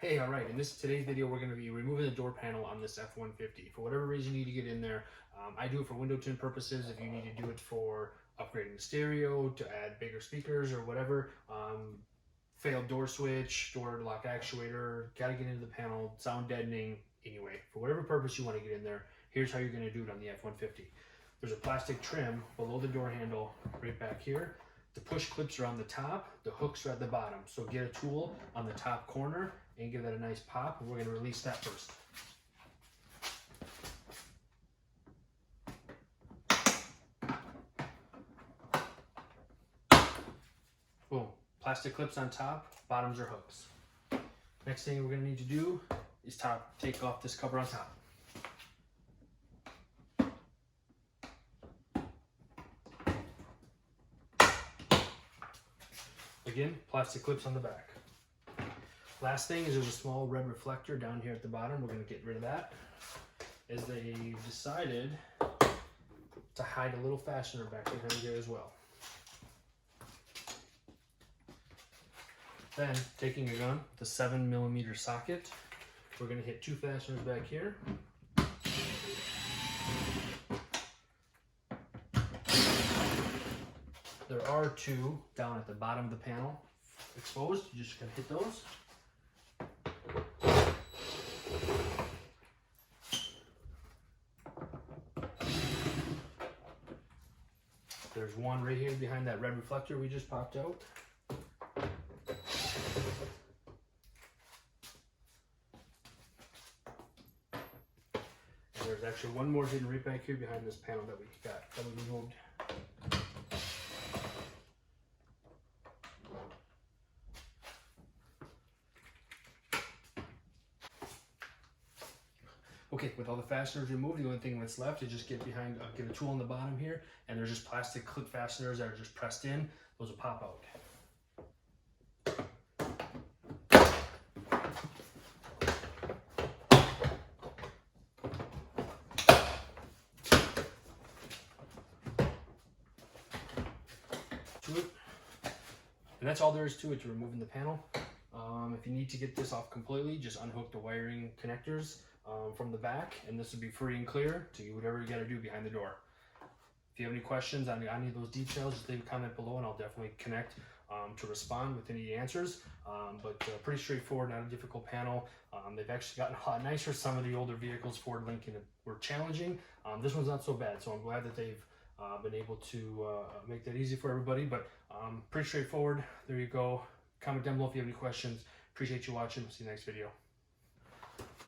Hey, all right, in today's video, we're going to be removing the door panel on this F-150. For whatever reason you need to get in there, I do it for window tint purposes. If you need to do it for upgrading the stereo, to add bigger speakers or whatever, failed door switch, door lock actuator, got to get into the panel, sound deadening, anyway. For whatever purpose you want to get in there, here's how you're going to do it on the F-150. There's a plastic trim below the door handle right back here. The push clips are on the top, the hooks are at the bottom. So get a tool on the top corner and give that a nice pop. And we're going to release that first. Boom. Plastic clips on top, bottoms are hooks. Next thing we're going to need to do is take off this cover on top. Again, plastic clips on the back. Last thing is there's a small red reflector down here at the bottom. We're going to get rid of that, as they decided to hide a little fastener back behind here as well. Then, taking a gun, the 7mm socket, we're going to hit two fasteners back here. There are two down at the bottom of the panel exposed. You just gotta hit those. There's one right here behind that red reflector we just popped out. And there's actually one more hidden right back here behind this panel that we removed. Okay, with all the fasteners removed, the only thing that's left is just get a tool on the bottom here, and there's just plastic clip fasteners that are just pressed in. Those will pop out. And that's all there is to it, to removing the panel. If you need to get this off completely, just unhook the wiring connectors from the back, and this will be free and clear to do whatever you got to do behind the door. If you have any questions on any of those details, just leave a comment below and I'll definitely connect to respond with any answers. But pretty straightforward, not a difficult panel. They've actually gotten a lot nicer. Some of the older vehicles, Ford, Lincoln, were challenging. This one's not so bad, so I'm glad that they've been able to make that easy for everybody. But pretty straightforward. There you go. Comment down below if you have any questions. Appreciate you watching. See you next video.